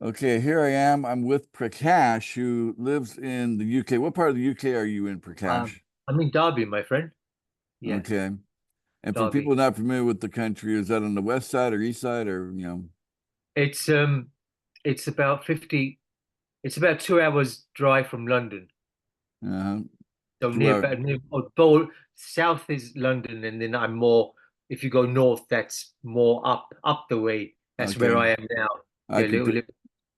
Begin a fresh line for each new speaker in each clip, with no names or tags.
Okay, here I am. I'm with Prakash, who lives in the UK. What part of the UK are you in,
Um,
Prakash?
I'm in Derby, my friend. Yeah,
Okay. And for
Derby.
people not familiar with the country, is that on the west side or east side or?
It's um, it's about 50. It's about 2 hours drive from London.
Uh-huh.
So
Two hours.
near Bowl. South is London, and then I'm more. If you go north, that's more up the way. That's where
Okay.
I am now.
I
Yeah,
can
little
I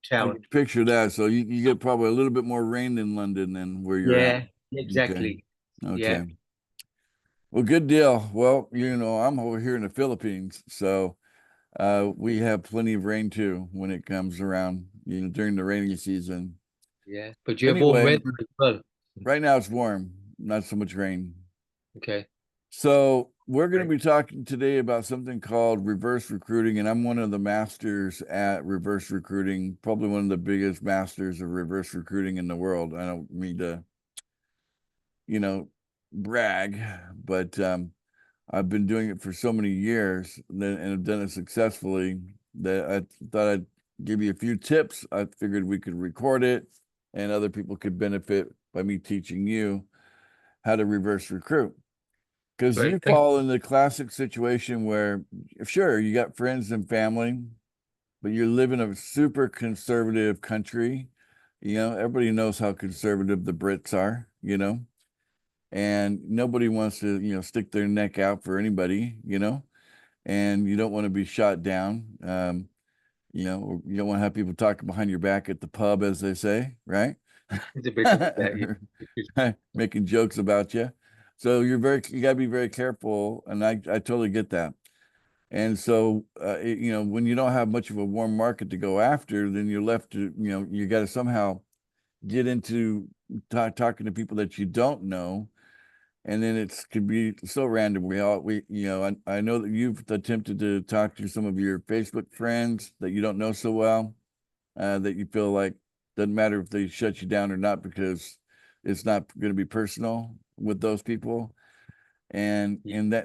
town.
can picture that. So you get probably a little bit more rain in London than where you're at.
Yeah,
Okay.
exactly. Yeah,
Okay. Well, good deal. Well, I'm over here in the Philippines, so we have plenty of rain too when it comes around, during the rainy season.
yeah. But you have warm
Anyway,
weather as well.
right now it's warm, not so much rain.
Okay.
So we're going to
Great.
be talking today about something called reverse recruiting, and I'm one of the masters at reverse recruiting, probably one of the biggest masters of reverse recruiting in the world. I don't mean to, you know, brag, but I've been doing it for so many years and have done it successfully that I thought I'd give you a few tips. I figured we could record it and other people could benefit by me teaching you how to reverse recruit. Because you
Great. Thank
fall in the classic situation where, sure, you got friends and family, but you live in a super conservative country. Everybody knows how conservative the Brits are, and nobody wants to, stick their neck out for anybody, and you don't want to be shot down. Or you don't want to have people talking behind your back at the pub, as they say, right?
It's a bit like that.
Making jokes about you. So you got to be very careful. And I totally get that. And so, when you don't have much of a warm market to go after, then you're left to, you got to somehow get into talking to people that you don't know. And then it's could be so random. I know that you've attempted to talk to some of your Facebook friends that you don't know so well, that you feel like doesn't matter if they shut you down or not because it's not going to be personal with those people. And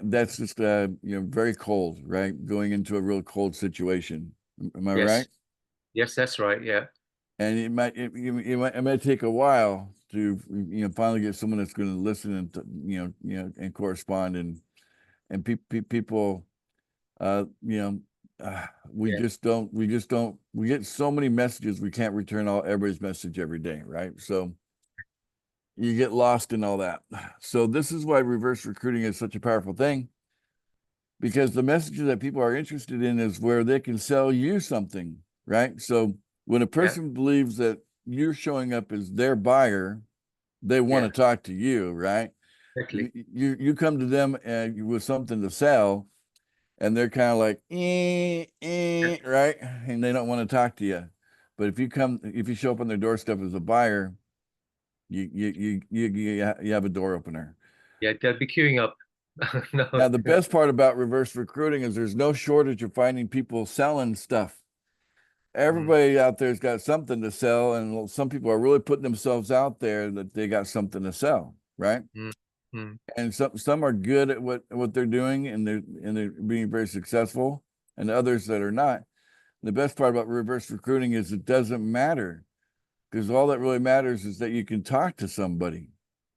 that's just very cold, right? Going into a real cold situation. Am I right?
Yes. Yes, that's right. Yeah.
And it might take a while to finally get someone that's going to listen and and correspond and people uh you know
Yeah.
we get so many messages, we can't return all everybody's message every day, right? So you get lost in all that. So this is why reverse recruiting is such a powerful thing, because the messages that people are interested in is where they can sell you something, right? So when a
Yeah.
person believes that you're showing up as their buyer, they want
Yeah.
to talk to you, right? You
Exactly.
you come to them and with something to sell, and they're kind of like, right? And they don't want to talk to you. But if you show up on their doorstep as a buyer, you have a door opener.
Yeah, they'll be queuing up.
Now,
No.
the best part about reverse recruiting is there's no shortage of finding people selling stuff.
Mm,
Everybody out there's got something to sell, and some people are really putting themselves out there that they got something to sell, right?
mm, mm.
And some are good at what they're doing, and they're being very successful, and others that are not. The best part about reverse recruiting is it doesn't matter, because all that really matters is that you can talk to somebody.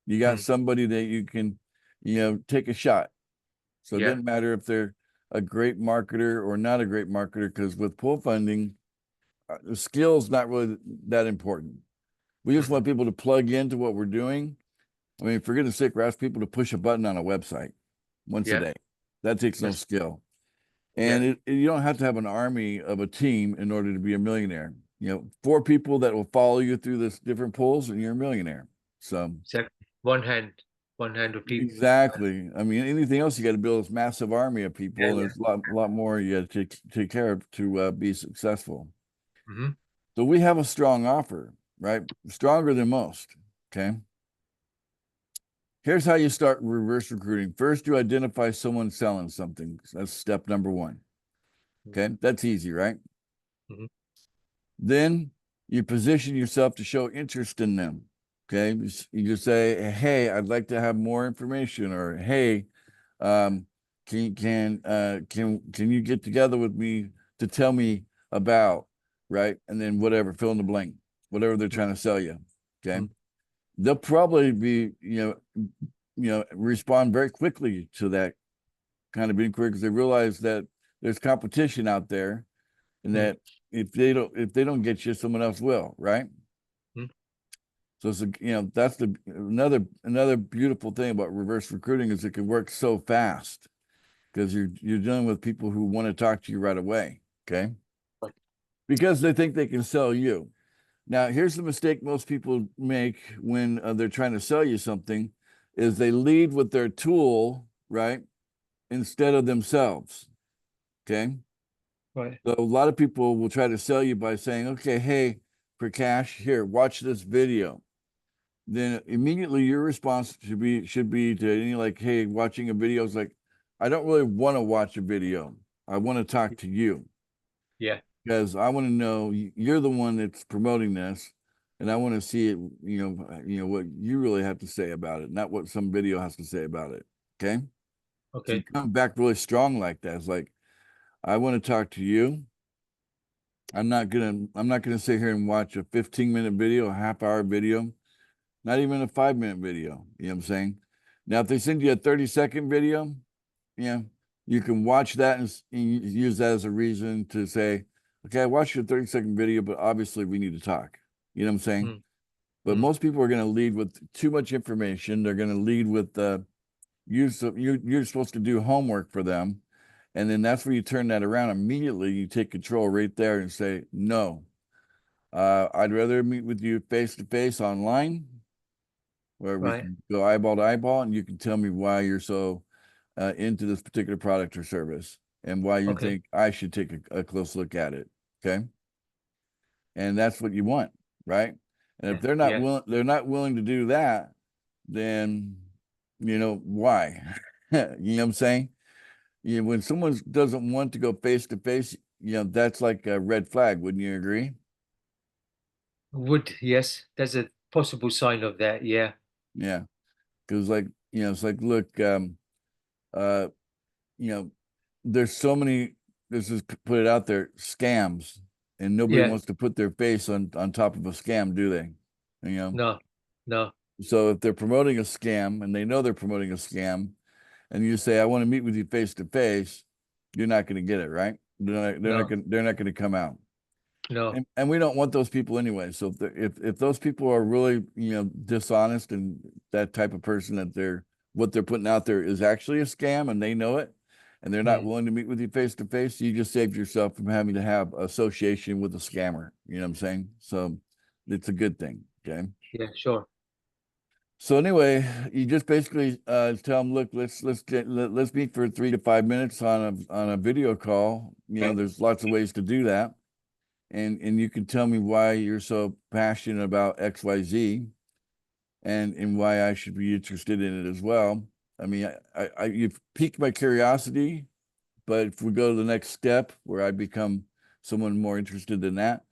You got
Mm.
somebody that you can, take a shot. So it
Yeah.
doesn't matter if they're a great marketer or not a great marketer, because with pool funding, the skill's not really that important. We just want
Mhm.
people to plug into what we're doing. I mean, for goodness sake, we're asking people to push a button on a website once a
Yeah.
day. That takes no
That's
skill.
yeah.
And you don't have to have an army of a team in order to be a millionaire. Four people that will follow you through this different pools, and you're a millionaire. So
Exactly. One hand of people.
exactly. I mean, anything else, you got to build this massive army of people,
Yeah.
and
Yeah.
there's a lot more you got to take care of to be successful.
Hmm.
So we have a strong offer, right? Stronger than most. Okay. Here's how you start reverse recruiting. First, you identify someone selling something. That's step number one. Okay. That's easy, right?
Hmm.
Then you position yourself to show interest in them. Okay. You just say, hey, I'd like to have more information, or hey, um, can you get together with me to tell me about? right? And then whatever, fill in the blank, whatever they're trying to sell you. Okay.
Mm.
They'll probably be, respond very quickly to that kind of inquiry because they realize that there's competition out there and
Mm.
that if they don't get you, someone else will, right?
Mm.
So it's that's another beautiful thing about reverse recruiting is it can work so fast because you're dealing with people who want to talk to you right away, okay?
Right.
Because they think they can sell you. Now, here's the mistake most people make when they're trying to sell you something is they lead with their tool, right? Instead of themselves. Okay.
Right.
So a lot of people will try to sell you by saying, okay, hey, Prakash, here, watch this video. Then immediately your response should be to any like, hey, watching a video is like, I don't really want to watch a video. I want to talk to you
Yeah.
because I want to know you're the one that's promoting this, and I want to see it. What you really have to say about it, not what some video has to say about it. Okay, so you
Okay.
come back really strong like that. It's like I want to talk to you. I'm not gonna sit here and watch a 15-minute video, a half-hour video, not even a 5-minute video. You know what I'm saying? Now, if they send you a 30-second video, yeah, you can watch that and use that as a reason to say, okay, I watched your 30-second video, but obviously we need to talk. You know what I'm saying?
Mm.
But
Mm.
most people are going to lead with too much information. They're going to lead with you're supposed to do homework for them. And then that's where you turn that around immediately. You take control right there and say, no, I'd rather meet with you face to face online where we
Right.
can go eyeball to eyeball and you can tell me why you're so into this particular product or service and why you
Okay.
think I should take a close look at it. Okay. And that's what you want, right? And if
Yeah.
they're
Yeah.
not willing to do that, then why? You know what I'm saying? When someone doesn't want to go face to face, that's like a red flag, wouldn't you agree?
Yes, there's a possible sign of that. Yeah.
Yeah. Because like, it's like, look, uh, you know, there's so many, let's just put it out there, scams, and nobody
Yeah.
wants to put their face on top of a scam, do they? You know,
No. No.
so if they're promoting a scam and they know they're promoting a scam, and you say, I want to meet with you face to face, you're not going to get it, right?
No.
They're not going to come out.
No.
And we don't want those people anyway. So if those people are really, dishonest and that type of person that what they're putting out there is actually a scam and they know it and they're not
Mm.
willing to meet with you face to face, you just saved yourself from having to have association with a scammer. You know what I'm saying? So it's a good thing. Okay.
Yeah. Sure.
So anyway, you just basically tell them, look, let's meet for 3 to 5 minutes on a video call. There's lots of ways to do that, and you can tell me why you're so passionate about XYZ, and why I should be interested in it as well. I mean, you've piqued my curiosity, but if we go to the next step where I become someone more interested in that,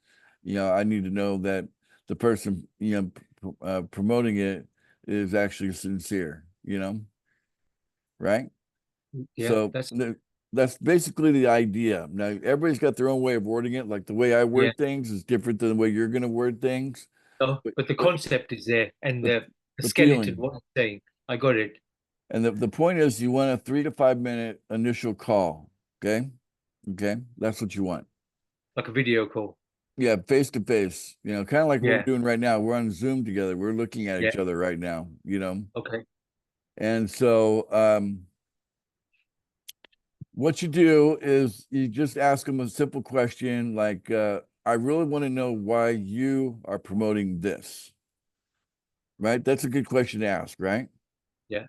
I need to know that the person promoting it is actually sincere, right?
Yeah.
So that's basically the idea. Now, everybody's got their own way of wording it. Like the way I
Yeah.
word things is different than the way you're going to word things.
No.
But
But the
but
concept is there, and
but
the
the
skeleton.
feeling
What I'm saying, I got it.
and the point is, you want a 3 to 5 minute initial call. Okay, okay, that's what you want.
Like a video call.
Yeah, face to face. Kind of like what we're
Yeah.
doing right now. We're on Zoom together. We're looking at
Yeah.
each other right now.
Okay.
And so what you do is you just ask them a simple question like, I really want to know why you are promoting this, right? That's a good question to ask, right?
Yeah.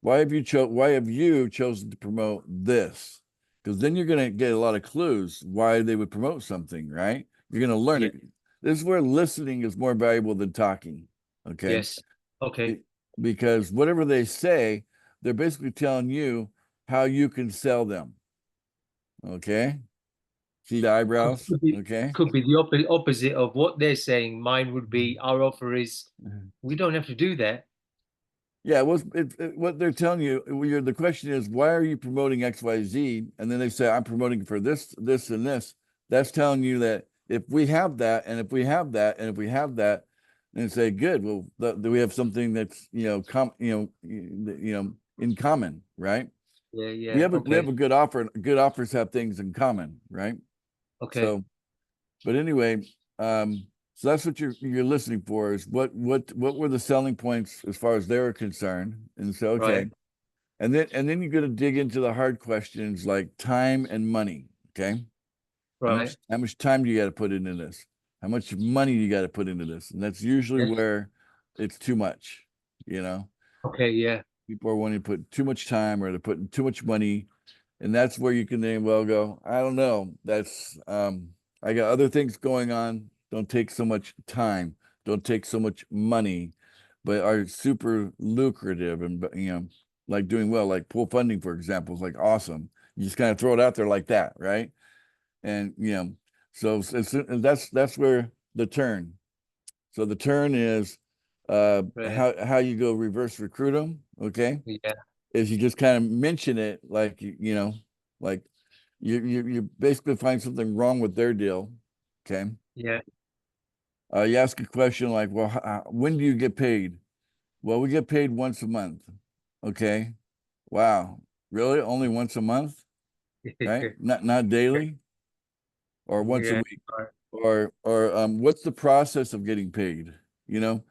Why have you chosen to promote this? Because then you're going to get a lot of clues why they would promote something, right? You're going to learn
Yeah.
it. This is where listening is more valuable than talking, okay?
Yes. Okay.
Be- because whatever they say, they're basically telling you how you can sell them, okay? See the eyebrows, okay?
Could be the opposite of what they're saying. Mine would be our offer is we don't have to do that.
Yeah, what they're telling you, the question is, why are you promoting XYZ? And then they say, I'm promoting for this, this, and this. That's telling you that if we have that, and if we have that, and if we have that, then say, good, well, we have something that's, in common, right?
Yeah,
We
yeah.
have a
Okay.
good offer. Good offers have things in common, right?
Okay.
So, but anyway, so that's what you're listening for, is what were the selling points as far as they're concerned, and so okay,
Right.
and then you're going to dig into the hard questions like time and money. Okay,
Right.
how much time do you got to put into this? How much money you got to put into this? And that's usually
Yes.
where it's too much. You know,
Okay. Yeah.
people are wanting to put too much time, or they're putting too much money, and that's where you can then well go, I don't know, that's I got other things going on, don't take so much time, don't take so much money, but are super lucrative, and like doing well, like pool funding, for example, is like awesome. You just kind of throw it out there like that, right? And so that's where the turn. So the turn is
Right.
how you go reverse recruit them, okay?
Yeah.
Is you just kind of mention it like like you basically find something wrong with their deal, okay?
Yeah.
You ask a question like, well, when do you get paid? Well, we get paid once a month. Okay. Wow. Really? Only once a month? Right? Not daily, or once a
Yeah.
week, or what's the process of getting paid? You know,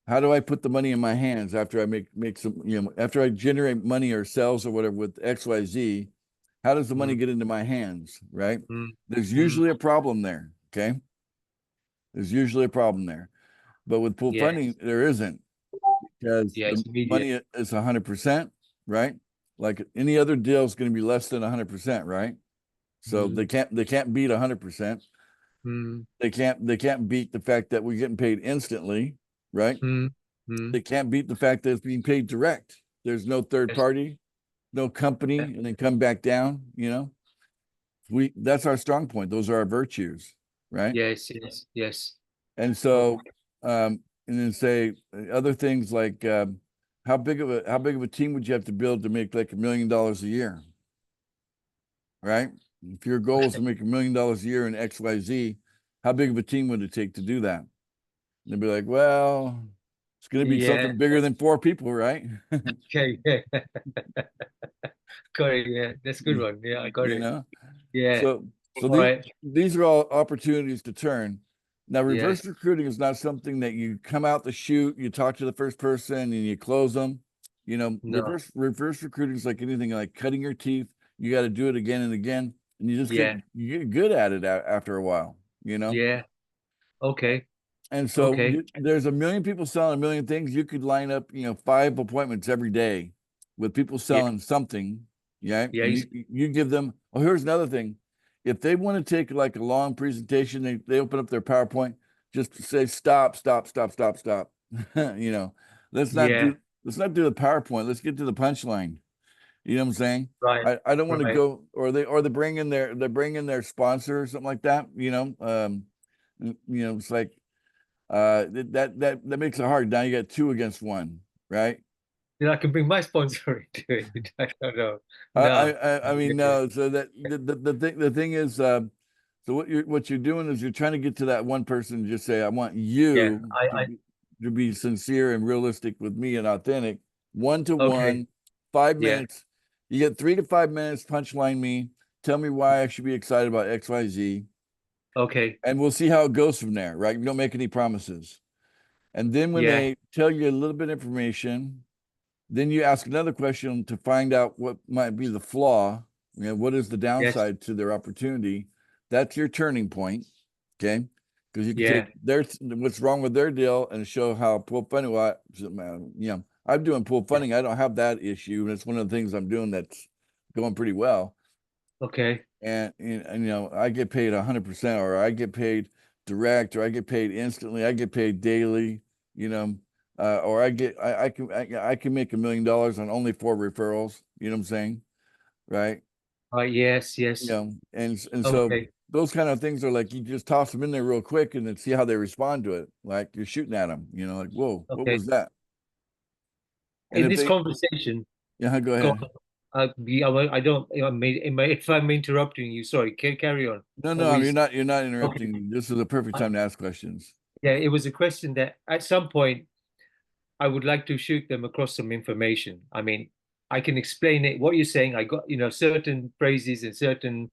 how do I put the money in my hands after I make some, after I generate money or sales or whatever with XYZ? How does the money
Mm,
get into my hands? Right?
mm,
There's
mm.
usually a problem there. Okay. There's usually a problem there. But with pool
Yeah.
funding, there isn't, because
Yeah.
the
It's immediate.
money is 100%, right? Like any other deal is going to be less than 100%, right? So
Mm,
they can't beat 100%.
mm,
They can't beat the fact that we're getting paid instantly, right?
mm, mm.
They can't beat the fact that it's being paid direct. There's no third
Yes.
party, no company,
Yeah.
and then come back down. That's our strong point. Those are our virtues, right?
Yes. Yes. Yes.
And
Okay.
so, and then say other things like, how big of a team would you have to build to make like $1 million a year, right? If your goal is to make $1 million a year in XYZ, how big of a team would it take to do that? And they'd be like, well, it's going to be
Yeah.
something bigger than 4 people, right?
Okay. Yeah. Got it. Yeah. That's a good one. Yeah. I got
you
it.
know,
Yeah.
so
All right.
these are all opportunities to turn. Now,
Yes.
reverse recruiting is not something that you come out the chute, you talk to the first person, and you close them.
No.
Reverse recruiting is like anything, like cutting your teeth. You got to do it again and again, and
Yeah.
you get good at it after a while. You know,
Yeah. Okay.
and so
Okay.
there's a million people selling a million things. You could line up, 5 appointments every day with people
Yeah.
selling something. Yeah.
Yeah.
And you give them, oh, here's another thing. If they want to take like a long presentation, they open up their PowerPoint, just say, stop, stop, stop, stop, stop. you know, let's not
Yeah.
do, let's not do the PowerPoint. Let's get to the punchline. You know what I'm saying?
Right.
I don't want to
Right.
go, or they bring in their sponsor or something like that. It's like, that makes it hard. Now you got 2 against 1, right?
Then I can bring my sponsor into it. I don't know.
I I
No.
I mean, no. So that the thing is, so what you're doing is you're trying to get to that one person and just say, I want
Yeah.
you to
I.
be sincere and realistic with me and authentic, one to
Okay.
one, five
Yeah.
minutes. You get 3 to 5 minutes, punchline me, tell me why I should be excited about XYZ,
Okay.
and we'll see how it goes from there, right? You don't make any promises. And then when
Yeah.
they tell you a little bit of information, then you ask another question to find out what might be the flaw. What is the
Yes.
downside to their opportunity? That's your turning point. Okay. Because you can
Yeah.
take what's wrong with their deal and show how pool funding, I'm doing pool
Yeah.
funding. I don't have that issue. And it's one of the things I'm doing that's going pretty well.
Okay.
And I get paid 100%, or I get paid direct, or I get paid instantly, I get paid daily, you know, or I can make $1 million on only 4 referrals. You know what I'm saying? Right.
Yes. Yes.
And so
Okay.
those kind of things are like, you just toss them in there real quick and then see how they respond to it. Like you're shooting at them, like, whoa, what
Okay.
was that? And
In
if
this
they,
conversation,
yeah, go
go
ahead.
on. I don't, if I'm interrupting you, sorry, carry on.
No,
Were you
you're not
okay?
interrupting me. This is a perfect
I-
time to ask questions.
Yeah, it was a question that at some point I would like to shoot them across some information. I mean, I can explain it, what you're saying. I got, certain phrases and certain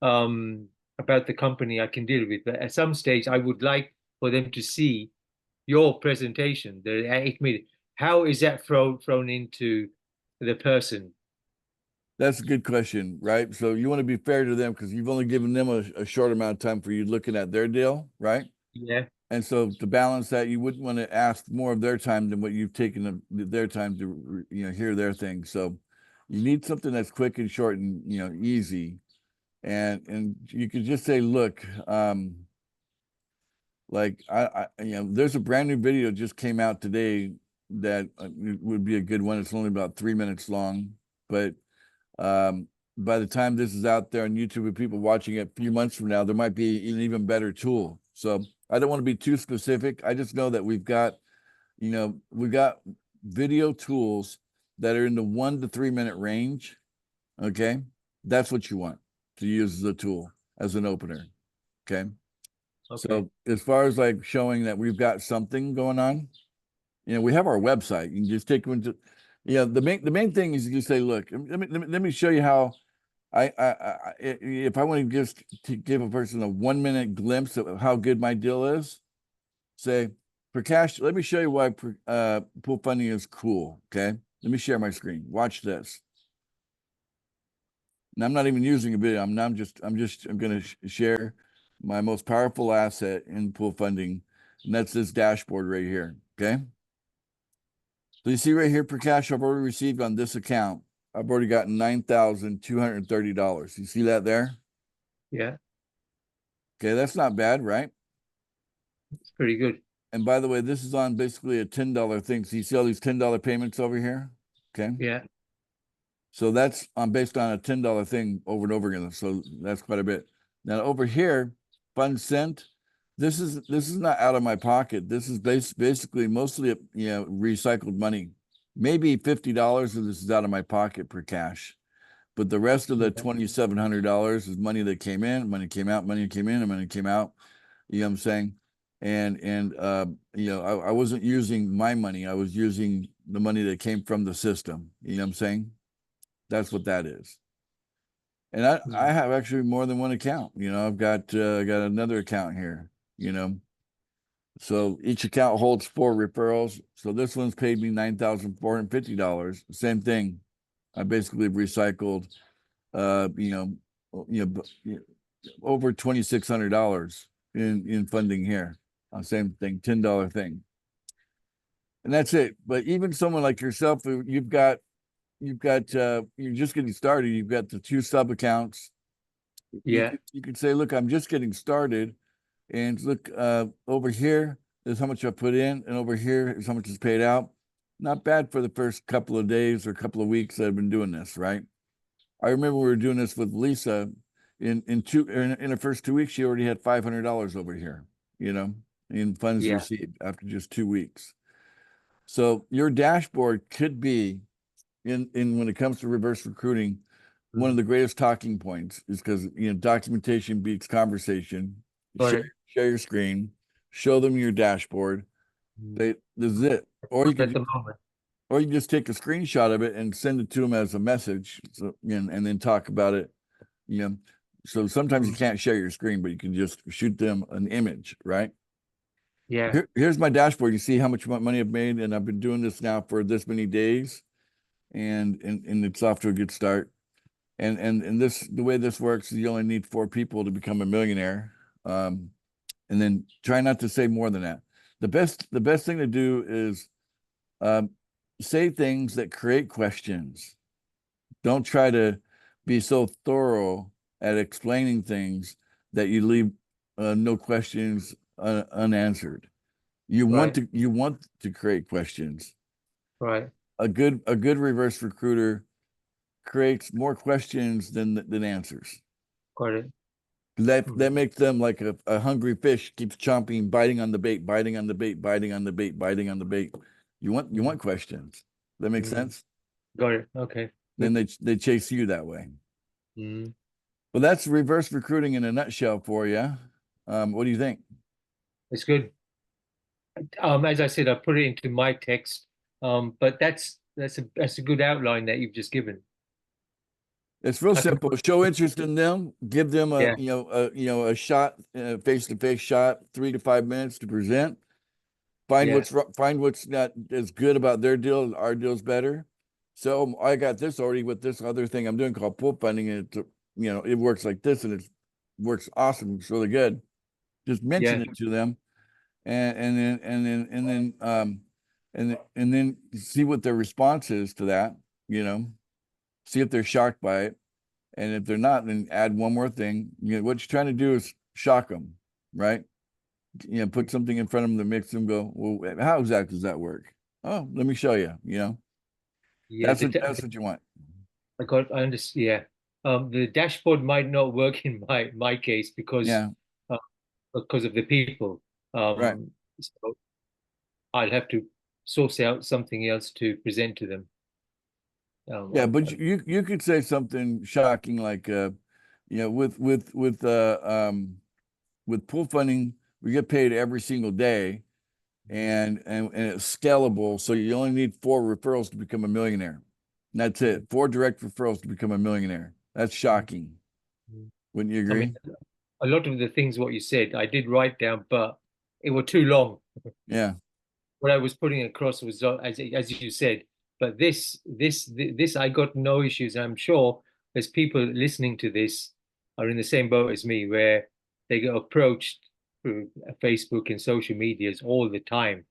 about the company I can deal with. But at some stage, I would like for them to see your presentation, the 8 minute. How is that thrown into the person?
That's a good question, right? So you want to be fair to them because you've only given them a short amount of time for you looking at their deal, right?
Yeah,
And so to balance that, you wouldn't want to ask more of their time than what you've taken their time to, hear their thing. So you need something that's quick and short and, easy. And you could just say, look, like there's a brand new video just came out today that would be a good one. It's only about 3 minutes long, but by the time this is out there on YouTube with people watching it a few months from now, there might be an even better tool. So I don't want to be too specific. I just know that we've got video tools that are in the 1 to 3 minute range. Okay. That's what you want to use as a tool as an opener. Okay.
okay.
So as far as like showing that we've got something going on, we have our website. You can just take them to, the main thing is you say, look, let me show you how if I want to just to give a person a 1 minute glimpse of how good my deal is, say, Prakash, let me show you why pool funding is cool. Okay. Let me share my screen. Watch this. And I'm not even using a video. I'm going to share my most powerful asset in pool funding. And that's this dashboard right here. Okay. So you see right here, Prakash, I've already received on this account. I've already gotten $9,230. You see that there?
Yeah,
Okay, that's not bad, right?
it's pretty good.
And by the way, this is on basically a $10 thing. So you see all these $10 payments over here? Okay.
Yeah,
So that's based on a $10 thing over and over again. So that's quite a bit. Now over here, funds sent. This is not out of my pocket. This is basically mostly recycled money. Maybe $50 of this is out of my pocket per cash, but the rest of the $2,700 is money that came in, money came out, money came in, and money came out. You know what I'm saying? And I wasn't using my money. I was using the money that came from the system. You know what I'm saying? That's what that is. And I have actually more than one account. I've got another account here. So each account holds 4 referrals. So this one's paid me $9,450. Same thing. I basically recycled, over $2,600 in funding here. Same thing, $10 thing, and that's it. But even someone like yourself, you've got you're just getting started. You've got the 2 sub accounts.
yeah,
You could say, look, I'm just getting started. And look, over here is how much I put in, and over here is how much is paid out. Not bad for the first couple of days or couple of weeks that I've been doing this, right? I remember we were doing this with Lisa. In the first 2 weeks, she already had $500 over here, in funds
yeah,
received after just 2 weeks. So your dashboard could be in when it comes to reverse recruiting, one of the greatest talking points is because documentation beats conversation.
got it.
Share your screen, show them your dashboard. This is it. Or you
At
can
the moment.
just take a screenshot of it and send it to them as a message. So and then talk about it. So sometimes you can't share your screen, but you can just shoot them an image, right?
Yeah,
Here's my dashboard. You see how much money I've made, and I've been doing this now for this many days, and it's off to a good start. And the way this works is you only need 4 people to become a millionaire. And then try not to say more than that. The best thing to do is say things that create questions. Don't try to be so thorough at explaining things that you leave no questions unanswered. You want to create questions.
right.
A good reverse recruiter creates more questions than answers.
Got it.
That makes them like a hungry fish keeps chomping, biting on the bait, biting on the bait, biting on the bait, biting on the bait. You want questions. That makes sense?
Got it. Okay.
then they chase you that way.
Mm.
Well, that's reverse recruiting in a nutshell for you. What do you think?
It's good. As I said, I put it into my text. But that's a good outline that you've just given.
It's real
I can,
simple. Show interest in them. Give them a
yeah,
a shot, face-to-face shot, 3 to 5 minutes to present. Find
yeah,
find what's not as good about their deal. Our deal's better. So I got this already with this other thing I'm doing called pool funding, and it works like this, and it works awesome. It's really good. Just mention
yeah,
it to them, and then see what their response is to that. See if they're shocked by it. And if they're not, then add one more thing. What you're trying to do is shock them, right? Put something in front of them that makes them go, well, how exactly does that work? Oh, let me show you.
yeah.
That's what you want.
I understand. Yeah. The dashboard might not work in my case
Yeah,
uh, because of the people.
right.
So I'll have to source out something else to present to them.
Yeah, but you could say something shocking like with pool funding, we get paid every single day, and it's scalable. So you only need 4 referrals to become a millionaire. And that's it. 4 direct referrals to become a millionaire. That's shocking. Wouldn't you
I
agree?
mean, a lot of the things what you said, I did write down, but it were too long.
Yeah.
What I was putting across was as you said. But this, I got no issues. I'm sure there's people listening to this are in the same boat as me, where they get approached through Facebook and social medias all the time.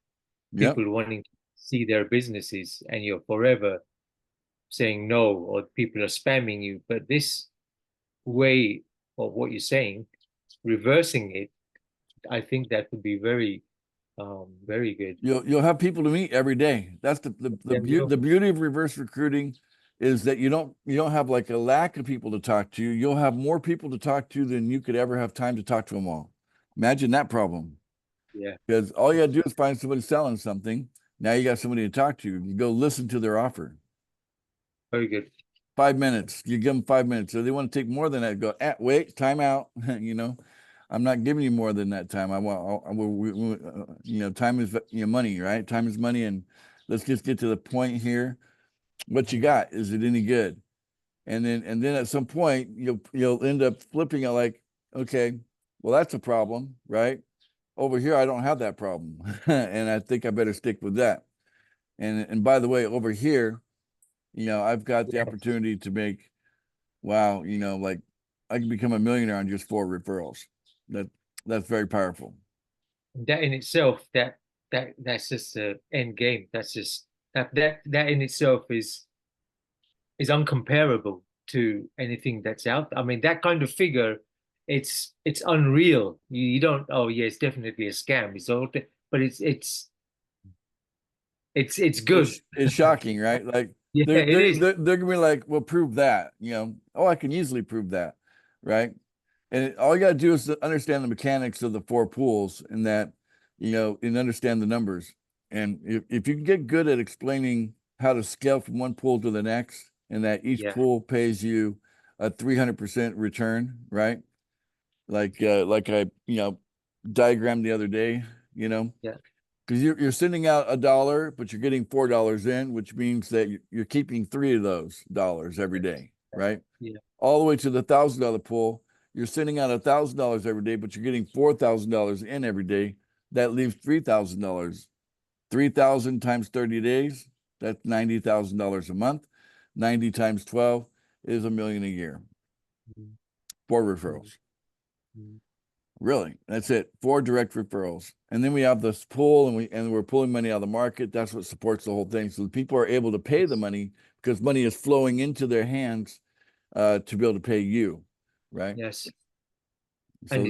Yep.
People wanting to see their businesses, and you're forever saying no, or people are spamming you. But this way of what you're saying, reversing it, I think that would be very good.
You'll have people to meet every day. That's
Yeah,
the beauty of reverse recruiting is that you don't have like a lack of people to talk to. You'll have more people to talk to than you could ever have time to talk to them all. Imagine that problem.
yeah,
Because all you gotta do is find somebody selling something. Now you got somebody to talk to. You go listen to their offer.
very good.
5 minutes. You give them 5 minutes. So they want to take more than that. Go, wait, time out. I'm not giving you more than that time. Time is money, right? Time is money, and let's just get to the point here. What you got? Is it any good? And then at some point you'll end up flipping it like, okay, well that's a problem, right? Over here I don't have that problem, and I think I better stick with that. And by the way, over here, I've got the opportunity to make, wow, like I can become a millionaire on just 4 referrals. That's very powerful.
That in itself, that's just the end game. That's just that in itself is uncomparable to anything that's out. I mean, that kind of figure, it's unreal. You don't. Oh yeah, it's definitely a scam. It's all, but it's good.
It's shocking, right? Like
Yeah,
they're
it
they're
is.
they're, they're gonna be like, well, prove that. Oh, I can easily prove that, right? And all you got to do is to understand the mechanics of the 4 pools, and that, and understand the numbers. And if you can get good at explaining how to scale from one pool to the next, and that each
Yeah,
pool pays you a 300% return, right? Like I, diagrammed the other day,
yeah,
because you're sending out $1, but you're getting $4 in, which means that you're keeping 3 of those dollars every day, right?
yeah.
All the way to the $1,000 pool. You're sending out $1,000 every day, but you're getting $4,000 in every day. That leaves $3,000. 3,000 times 30 days, that's $90,000 a month. 90 times 12 is $1 million a year.
Mhm.
4 referrals.
Mhm.
Really, that's it. 4 direct referrals, and then we have this pool, and we're pulling money out of the market. That's what supports the whole thing. So people are able to pay the money because money is flowing into their hands to be able to pay you, right?
Yes,
So
and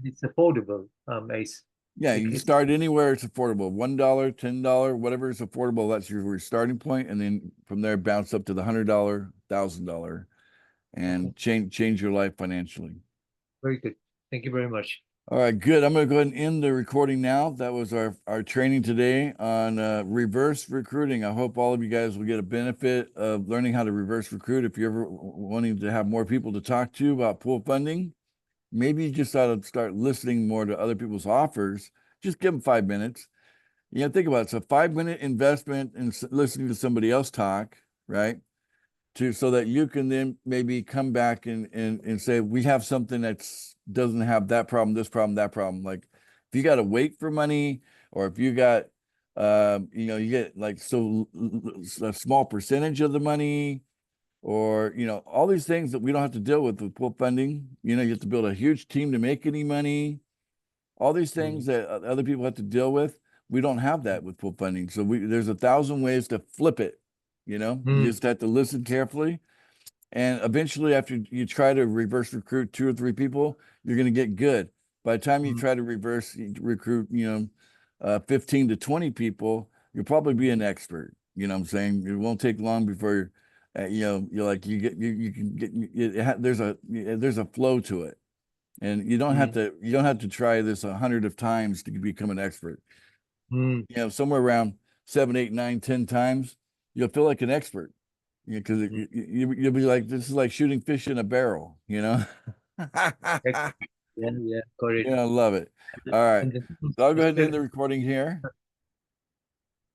it's affordable, Ace.
yeah, you can
Because
start anywhere. It's affordable. $1, $10, whatever is affordable. That's your starting point, and then from there bounce up to the $100, $1,000,
okay,
and change your life financially.
very good. Thank you very much.
All right, good. I'm going to go ahead and end the recording now. That was our training today on reverse recruiting. I hope all of you guys will get a benefit of learning how to reverse recruit. If you're ever wanting to have more people to talk to about pool funding, maybe you just ought to start listening more to other people's offers. Just give them 5 minutes. You know, think about it. It's a 5 minute investment in listening to somebody else talk, right? So that you can then maybe come back and say, we have something that's doesn't have that problem, this problem, that problem. Like if you got to wait for money, or if you got you get like a small percentage of the money, or all these things that we don't have to deal with pool funding. You have to build a huge team to make any money. All these things
Mm,
that other people have to deal with, we don't have that with pool funding. So there's 1,000 ways to flip it. You
mm,
just have to listen carefully, and eventually, after you try to reverse recruit 2 or 3 people, you're going to get good. By the time you
mm,
try to reverse recruit, 15 to 20 people, you'll probably be an expert. You know what I'm saying? It won't take long before, you're like, you can get, there's a flow to it. And
mm,
you don't have to try this 100 of times to become an expert.
mm.
Somewhere around 7, 8, 9, 10 times, you'll feel like an expert. Yeah, because
Mm.
you'll be like, this is like shooting fish in a barrel, you know?
Ex- Yeah, yeah, got it.
Yeah, I love it. All right.
And then
So I'll go
just
ahead and end the recording here.